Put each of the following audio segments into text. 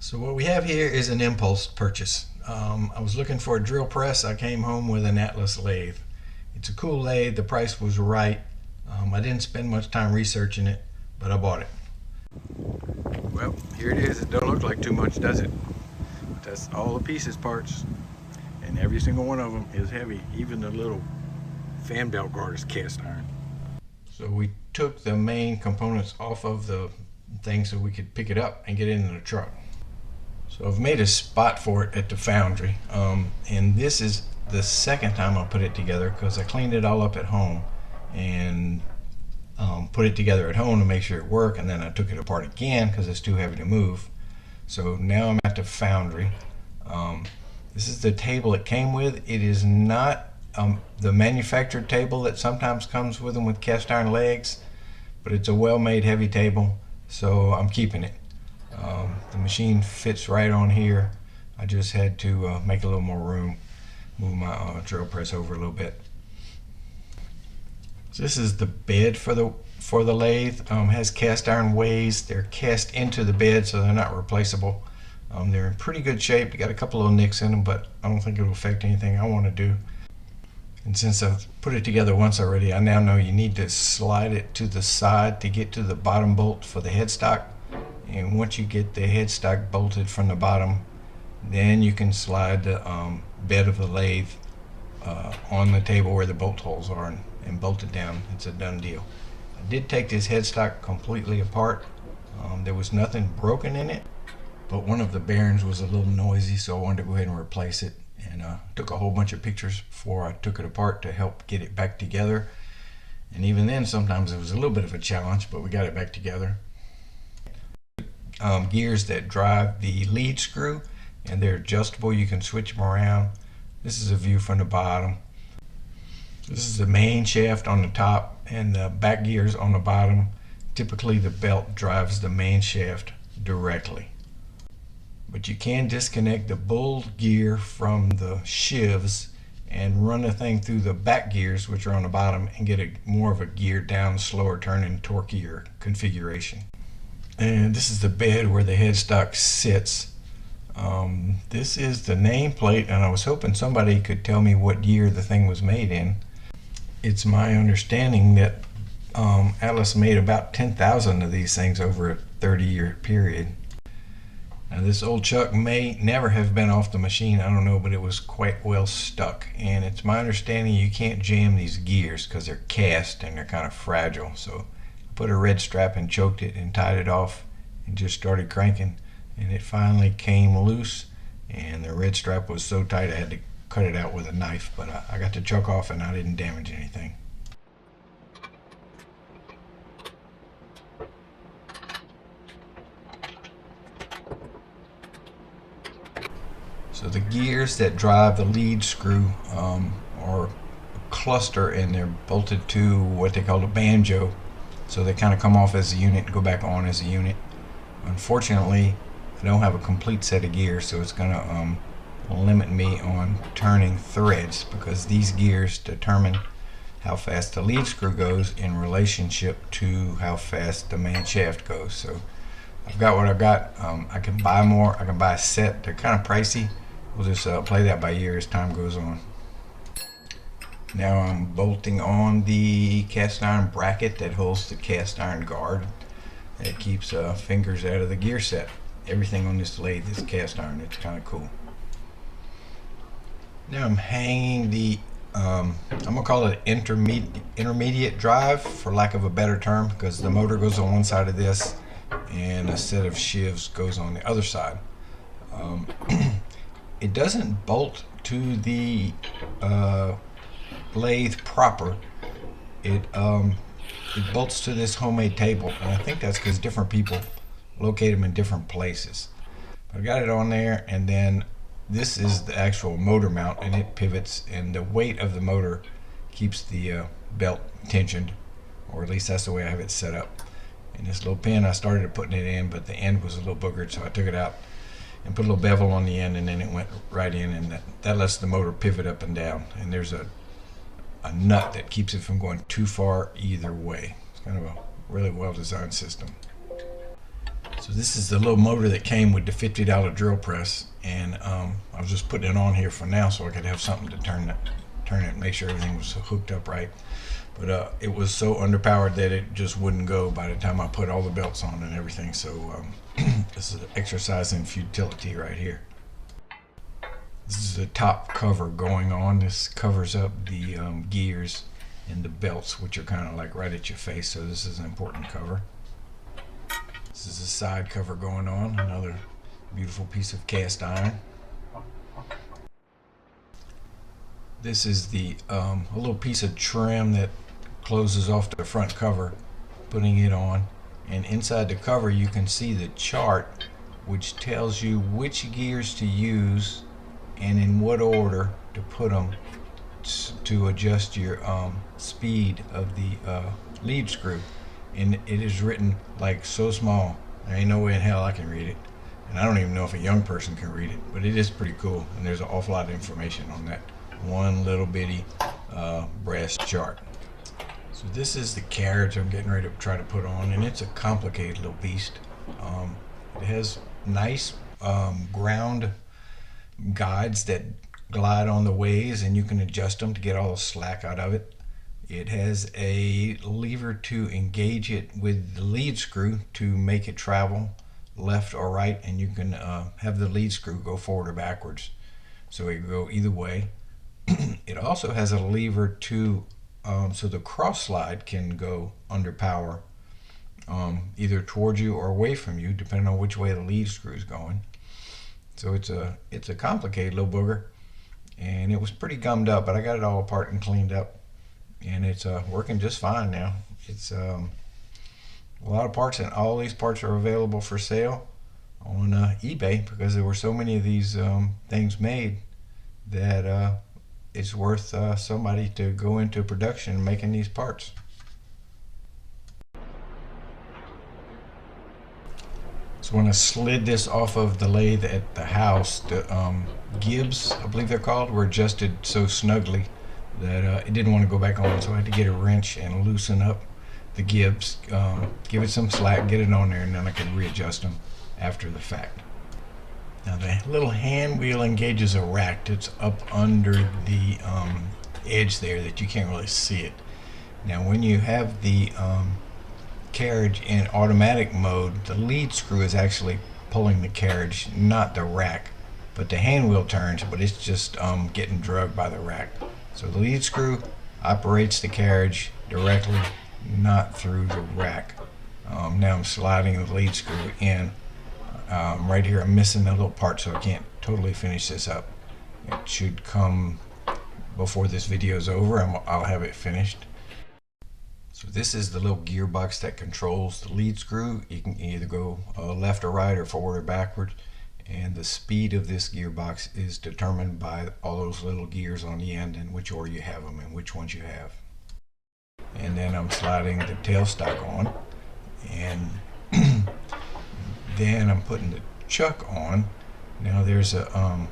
So what we have here is an impulse purchase. I was looking for a drill press. I came home with an Atlas Lathe. It's a cool lathe. The price was right. I didn't spend much time researching it, but I bought it. Well, here it is. It don't look like too much, does it? But that's all the pieces parts, and every single one of them is heavy. Even the little fan belt guard is cast iron. So we took the main components off of the thing so we could pick it up and get it in the truck. So I've made a spot for it at the foundry, and this is the second time I put it together because I cleaned it all up at home and put it together at home to make sure it worked, and then I took it apart again because it's too heavy to move. So now I'm at the foundry. This is the table it came with. It is not the manufactured table that sometimes comes with them with cast iron legs, but it's a well-made heavy table, so I'm keeping it. The machine fits right on here. I just had to make a little more room, move my drill press over a little bit. So this is the bed for the lathe. Has cast iron ways. They're cast into the bed, so they're not replaceable. They're in pretty good shape. They got a couple of nicks in them, but I don't think it'll affect anything I want to do. And since I've put it together once already, I now know you need to slide it to the side to get to the bottom bolt for the headstock. And once you get the headstock bolted from the bottom, then you can slide the bed of the lathe on the table where the bolt holes are and bolt it down. It's a done deal. I did take this headstock completely apart. There was nothing broken in it, but one of the bearings was a little noisy, so I wanted to go ahead and replace it. And took a whole bunch of pictures before I took it apart to help get it back together. And even then, sometimes it was a little bit of a challenge, but we got it back together. Gears that drive the lead screw, and they're adjustable. You can switch them around. This is a view from the bottom. This is the main shaft on the top and the back gears on the bottom. Typically the belt drives the main shaft directly, but you can disconnect the bull gear from the sheaves and run the thing through the back gears, which are on the bottom, and get more of a gear down, slower turning, torqueier configuration. And this is the bed where the headstock sits. This is the nameplate, and I was hoping somebody could tell me what year the thing was made in. It's my understanding that Atlas made about 10,000 of these things over a 30-year period. Now this old chuck may never have been off the machine, I don't know, but it was quite well stuck. And it's my understanding you can't jam these gears because they're cast and they're kind of fragile. So I put a red strap and choked it and tied it off and just started cranking. And it finally came loose, and the red strap was so tight I had to cut it out with a knife. But I got the chuck off and I didn't damage anything. So the gears that drive the lead screw are a cluster, and they're bolted to what they call a banjo. So they kind of come off as a unit and go back on as a unit. Unfortunately, I don't have a complete set of gears, so it's going to limit me on turning threads, because these gears determine how fast the lead screw goes in relationship to how fast the main shaft goes. So I've got what I've got. I can buy more. I can buy a set. They're kind of pricey. We'll just play that by ear as time goes on. Now I'm bolting on the cast iron bracket that holds the cast iron guard that keeps fingers out of the gear set. Everything on this lathe is cast iron. It's kind of cool. Now I'm hanging the I'm gonna call it intermediate drive, for lack of a better term, because the motor goes on one side of this and a set of sheaves goes on the other side. It doesn't bolt to the lathe proper. It bolts to this homemade table, and I think that's because different people locate them in different places. But I got it on there, and then this is the actual motor mount, and it pivots, and the weight of the motor keeps the belt tensioned, or at least that's the way I have it set up. And this little pin, I started putting it in, but the end was a little boogered, so I took it out and put a little bevel on the end, and then it went right in, and that lets the motor pivot up and down. And there's a nut that keeps it from going too far either way. It's kind of a really well designed system. So So this is the little motor that came with the $50 drill press, and I was just putting it on here for now so I could have something to turn it and make sure everything was hooked up right. But it was so underpowered that it just wouldn't go by the time I put all the belts on and everything. So this is an exercise in futility right here. This is the top cover going on. This covers up the gears and the belts, which are kind of like right at your face, so this is an important cover. This is a side cover going on, another beautiful piece of cast iron. This is the a little piece of trim that closes off the front cover, putting it on, and inside the cover you can see the chart which tells you which gears to use and in what order to put them to adjust your speed of the lead screw. And it is written like so small, there ain't no way in hell I can read it, and I don't even know if a young person can read it, but it is pretty cool, and there's an awful lot of information on that one little bitty brass chart. So this is the carriage I'm getting ready to try to put on, and it's a complicated little beast. It has nice ground guides that glide on the ways, and you can adjust them to get all the slack out of it. It has a lever to engage it with the lead screw to make it travel left or right, and you can have the lead screw go forward or backwards, so it can go either way. It also has a lever to so the cross slide can go under power, either towards you or away from you, depending on which way the lead screw is going. So it's a complicated little booger, and it was pretty gummed up, but I got it all apart and cleaned up, and it's working just fine now. It's a lot of parts, and all these parts are available for sale on eBay, because there were so many of these things made that it's worth somebody to go into production making these parts. So when I slid this off of the lathe at the house, the gibs, I believe they're called, were adjusted so snugly that it didn't want to go back on, so I had to get a wrench and loosen up the gibs, give it some slack, get it on there, and then I could readjust them after the fact. Now the little hand wheel engages a rack that's up under the edge there that you can't really see it. Now when you have the carriage in automatic mode, the lead screw is actually pulling the carriage, not the rack, but the hand wheel turns, but it's just getting drugged by the rack. So the lead screw operates the carriage directly, not through the rack. Now I'm sliding the lead screw in. Right here I'm missing a little part, so I can't totally finish this up. It should come before this video is over. I'll have it finished. So this is the little gearbox that controls the lead screw. You can either go left or right or forward or backward, and the speed of this gearbox is determined by all those little gears on the end and which order you have them and which ones you have. And then I'm sliding the tailstock on, and then I'm putting the chuck on. Now there's a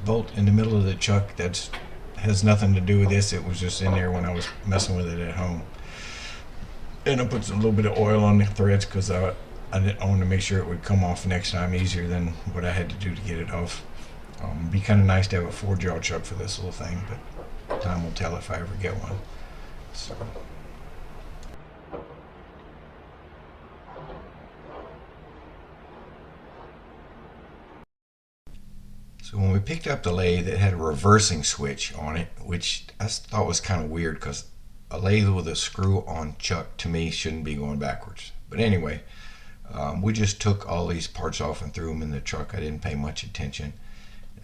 bolt in the middle of the chuck that has nothing to do with this. It was just in there when I was messing with it at home. And I put a little bit of oil on the threads because I wanted to make sure it would come off next time easier than what I had to do to get it off. It'd be kind of nice to have a 4-jaw chuck for this little thing, but time will tell if I ever get one. So when we picked up the lathe, it had a reversing switch on it, which I thought was kind of weird because a lathe with a screw-on chuck to me shouldn't be going backwards. But anyway, we just took all these parts off and threw them in the truck. I didn't pay much attention.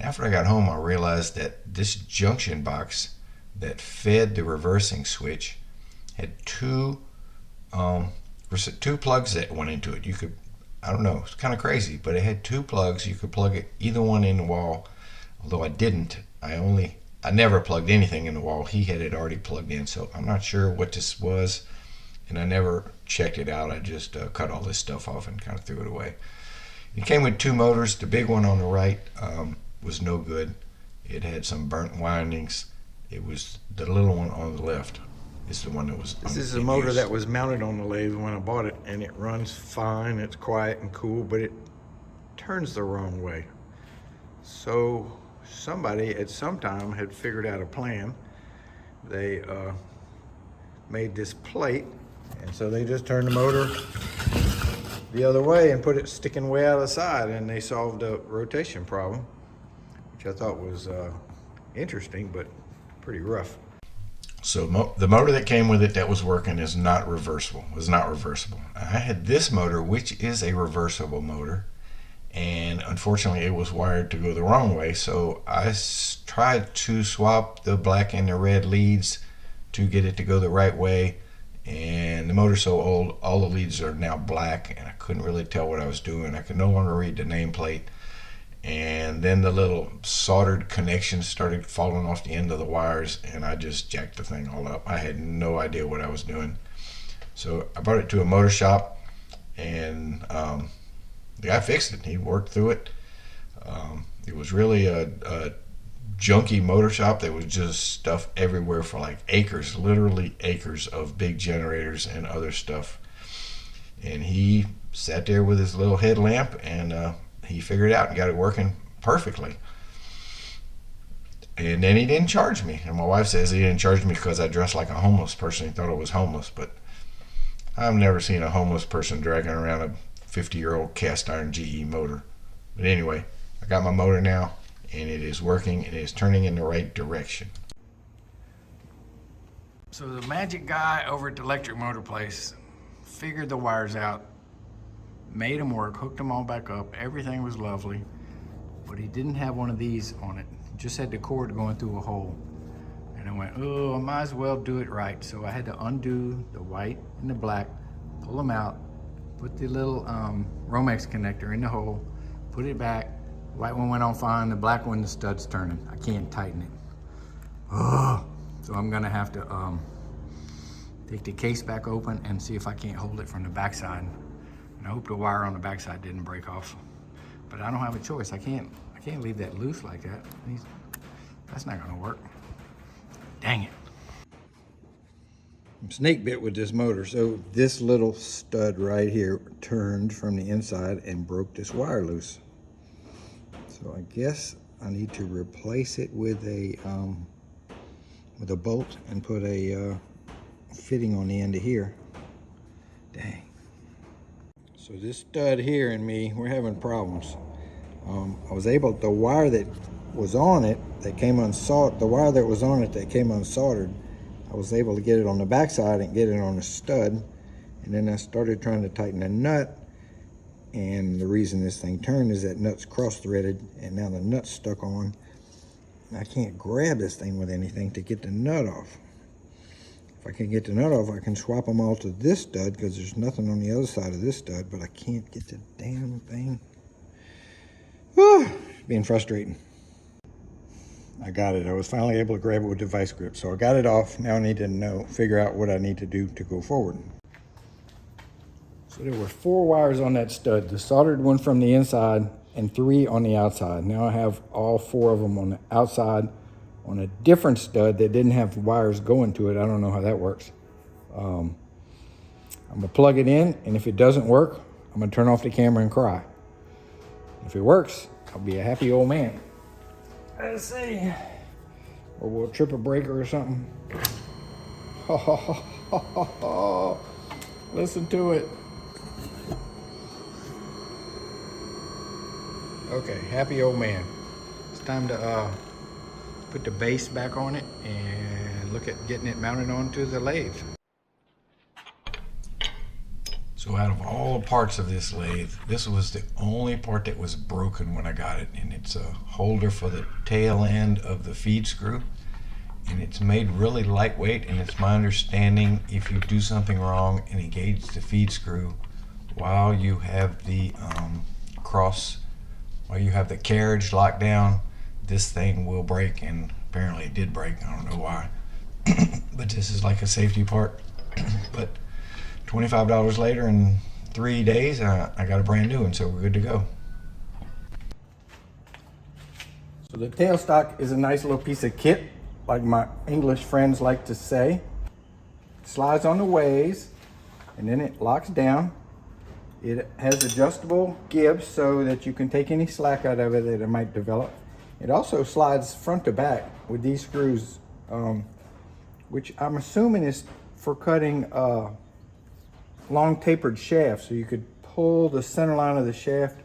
After I got home, I realized that this junction box that fed the reversing switch had two plugs that went into it. You could, I don't know, it's kind of crazy, but it had 2 plugs. You could plug it either one in the wall, although I didn't. I never plugged anything in the wall. He had it already plugged in, so I'm not sure what this was, and I never checked it out. I just cut all this stuff off and kind of threw it away. It came with 2 motors. The big one on the right was no good. It had some burnt windings. It was the little one on the left is the one that was. This is a motor that was mounted on the lathe when I bought it, and it runs fine. It's quiet and cool, but it turns the wrong way. So somebody at some time had figured out a plan. They made this plate, and so they just turned the motor the other way and put it sticking way out of the side, and they solved a rotation problem, which I thought was interesting, but pretty rough. So the motor that came with it that was working is not reversible. Was not reversible. I had this motor, which is a reversible motor, and unfortunately it was wired to go the wrong way. So I tried to swap the black and the red leads to get it to go the right way. And the motor's so old, all the leads are now black, and I couldn't really tell what I was doing. I could no longer read the nameplate. And then the little soldered connections started falling off the end of the wires, and I just jacked the thing all up. I had no idea what I was doing. So I brought it to a motor shop, and the guy fixed it. He worked through it. It was really a junky motor shop. There was just stuff everywhere for like acres, literally acres of big generators and other stuff. And he sat there with his little headlamp, and he figured it out and got it working perfectly. And then he didn't charge me. And my wife says he didn't charge me because I dressed like a homeless person. He thought I was homeless, but I've never seen a homeless person dragging around a 50-year-old cast iron GE motor. But anyway, I got my motor now, and it is working, and it is turning in the right direction. So the magic guy over at the electric motor place figured the wires out, made them work, hooked them all back up. Everything was lovely, but he didn't have one of these on it. He just had the cord going through a hole. And I went, oh, I might as well do it right. So I had to undo the white and the black, pull them out, put the little Romex connector in the hole, put it back. The white one went on fine, the black one, the stud's turning. I can't tighten it. Oh, so I'm gonna have to take the case back open and see if I can't hold it from the backside. And I hope the wire on the backside didn't break off. But I don't have a choice. I can't leave that loose like that. That's not gonna work. Dang it. I'm snake bit with this motor. So this little stud right here turned from the inside and broke this wire loose. So I guess I need to replace it with a bolt and put a fitting on the end of here. Dang. So this stud here and me, we're having problems. I was able, the wire that was on it that came unsoldered, the wire that was on it that came unsoldered, I was able to get it on the backside and get it on the stud. And then I started trying to tighten the nut. And the reason this thing turned is that nut's cross-threaded, and now the nut's stuck on. And I can't grab this thing with anything to get the nut off. If I can get the nut off, I can swap them all to this stud because there's nothing on the other side of this stud, but I can't get the damn thing. Whew, it's being frustrating. I got it. I was finally able to grab it with the vice grip. So I got it off. Now I need to figure out what I need to do to go forward. So there were 4 wires on that stud, the soldered one from the inside and 3 on the outside. Now I have all 4 of them on the outside on a different stud that didn't have wires going to it. I don't know how that works. I'm gonna plug it in, and if it doesn't work, I'm gonna turn off the camera and cry. If it works, I'll be a happy old man. Let's see. Or we'll trip a breaker or something. Listen to it. Okay, happy old man. It's time to put the base back on it and look at getting it mounted onto the lathe. So out of all the parts of this lathe, this was the only part that was broken when I got it, and it's a holder for the tail end of the feed screw, and it's made really lightweight. And it's my understanding if you do something wrong and engage the feed screw while you have the while you have the carriage locked down, this thing will break, and apparently it did break. I don't know why. But this is like a safety part. But $25 later, in 3 days, I got a brand new one, so we're good to go. So the tailstock is a nice little piece of kit, like my English friends like to say. slides on the ways, and then it locks down. It has adjustable gibs so that you can take any slack out of it that it might develop. It also slides front to back with these screws, which I'm assuming is for cutting long tapered shafts. So you could pull the center line of the shaft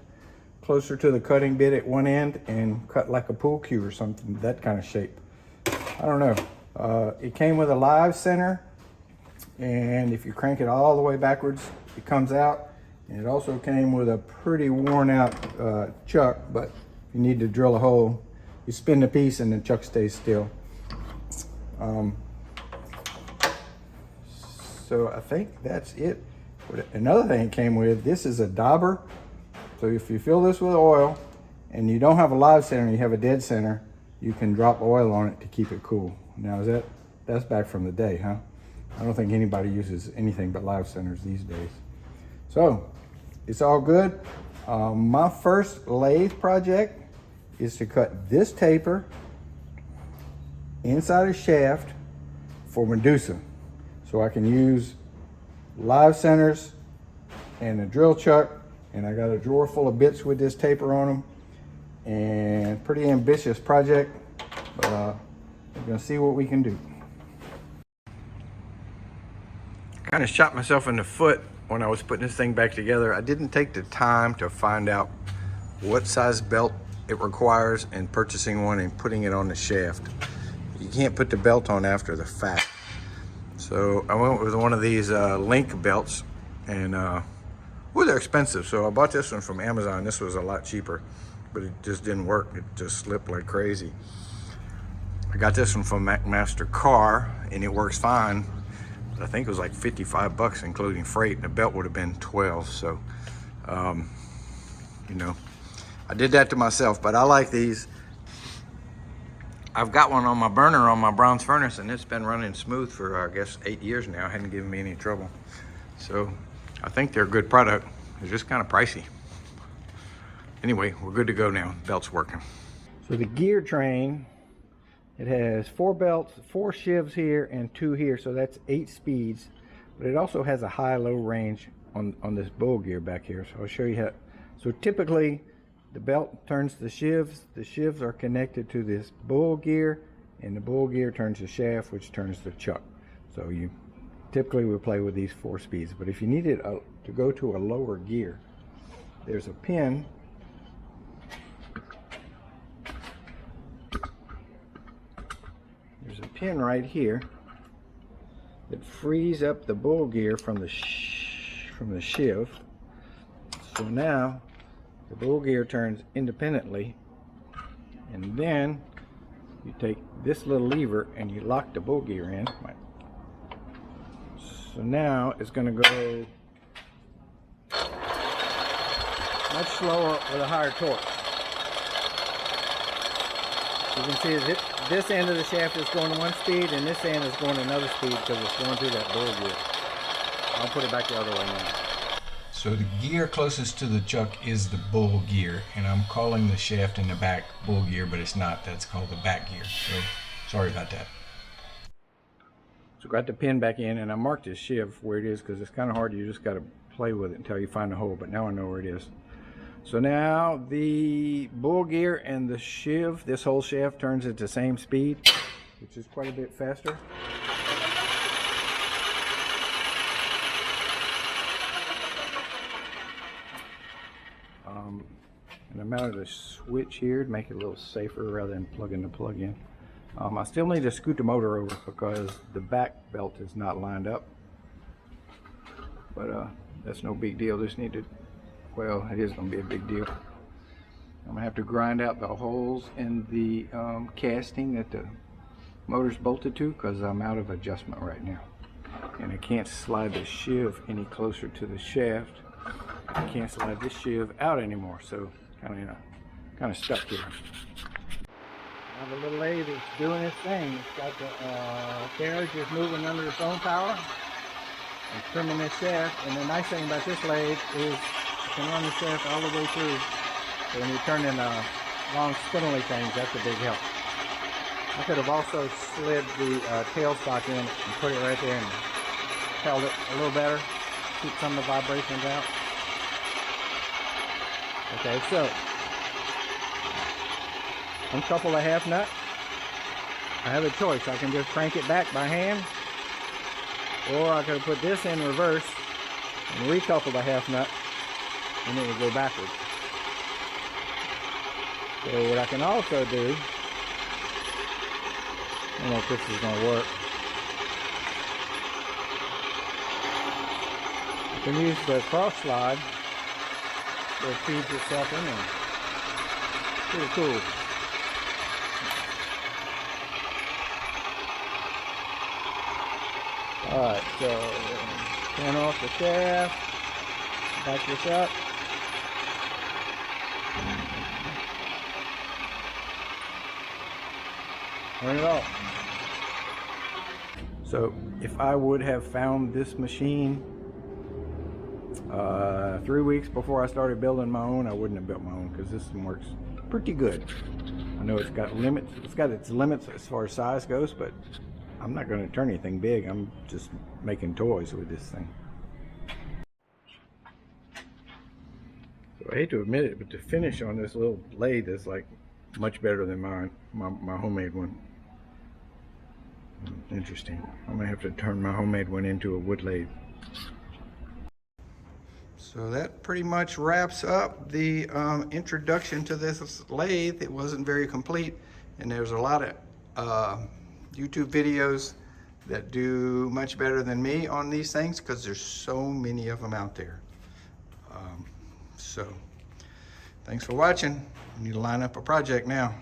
closer to the cutting bit at one end and cut like a pool cue or something, that kind of shape. I don't know. It came with a live center, and if you crank it all the way backwards, it comes out. And it also came with a pretty worn out chuck, but if you need to drill a hole, you spin the piece and the chuck stays still. So I think that's it. Another thing it came with, this is a dauber. So if you fill this with oil and you don't have a live center, you have a dead center, you can drop oil on it to keep it cool. Now that's back from the day, huh? I don't think anybody uses anything but live centers these days. So it's all good. My first lathe project is to cut this taper inside a shaft for Medusa, so I can use live centers and a drill chuck, and I got a drawer full of bits with this taper on them, and pretty ambitious project, but we're gonna see what we can do. I kind of shot myself in the foot when I was putting this thing back together. I didn't take the time to find out what size belt it requires and purchasing one and putting it on the shaft. You can't put the belt on after the fact. So I went with one of these link belts, and well, they're expensive. So I bought this one from Amazon. This was a lot cheaper, but it just didn't work. It just slipped like crazy. I got this one from McMaster Car, and it works fine. I think it was like 55 bucks including freight, and the belt would have been 12. So you know, I did that to myself, but I like these. I've got one on my burner on my bronze furnace, and it's been running smooth for I guess 8 years now. It hadn't given me any trouble. So I think they're a good product. They're just kind of pricey. Anyway, we're good to go now. Belt's working. So the gear train, it has 4 belts, 4 shivs here and 2 here, so that's 8 speeds. But it also has a high-low range on this bull gear back here. So I'll show you how. So typically, the belt turns the shivs. The shivs are connected to this bull gear, and the bull gear turns the shaft, which turns the chuck. So you typically will play with these 4 speeds. But if you needed to go to a lower gear, there's a pin. There's a pin right here that frees up the bull gear from the shiv. So now the bull gear turns independently, and then you take this little lever and you lock the bull gear in. So now it's going to go much slower with a higher torque. You can see that this end of the shaft is going to one speed, and this end is going to another speed because it's going through that bull gear. I'll put it back the other way now. So the gear closest to the chuck is the bull gear, and I'm calling the shaft in the back bull gear, but it's not. That's called the back gear. So sorry about that. So got the pin back in, and I marked this shiv where it is because it's kind of hard. You just got to play with it until you find the hole, but now I know where it is. So now the bull gear and the shiv, this whole shaft turns at the same speed, which is quite a bit faster. And I mounted a switch here to make it a little safer rather than plugging the plug in. I still need to scoot the motor over because the back belt is not lined up. But that's no big deal. Just need to, well, it is going to be a big deal. I'm going to have to grind out the holes in the casting that the motor's bolted to because I'm out of adjustment right now. And I can't slide the shiv any closer to the shaft. I can't slide this shiv out anymore, so kind of stuck here. Now the little lathe is doing its thing. It's got the carriage is moving under its own power and trimming this shaft. And the nice thing about this lathe is you can run the shaft all the way through. So when you're turning long spindly things, that's a big help. I could have also slid the tailstock in and put it right there and held it a little better, keep some of the vibrations out. Okay, so uncouple the half nut. I have a choice. I can just crank it back by hand, or I could put this in reverse and recouple the half nut, and it would go backwards. So what I can also do, I don't know if this is going to work. You can use the cross slide to feed yourself in there. Pretty cool. Alright, so turn off the shaft, back this up. Turn it off. So if I would have found this machine 3 weeks before I started building my own, I wouldn't have built my own, because this one works pretty good. I know it's got limits. It's got its limits as far as size goes, but I'm not going to turn anything big. I'm just making toys with this thing. So I hate to admit it, but the finish on this little lathe is like much better than my homemade one. Interesting. I'm gonna have to turn my homemade one into a wood lathe. So that pretty much wraps up the introduction to this lathe. It wasn't very complete, and there's a lot of YouTube videos that do much better than me on these things, because there's so many of them out there. So thanks for watching. I need to line up a project now.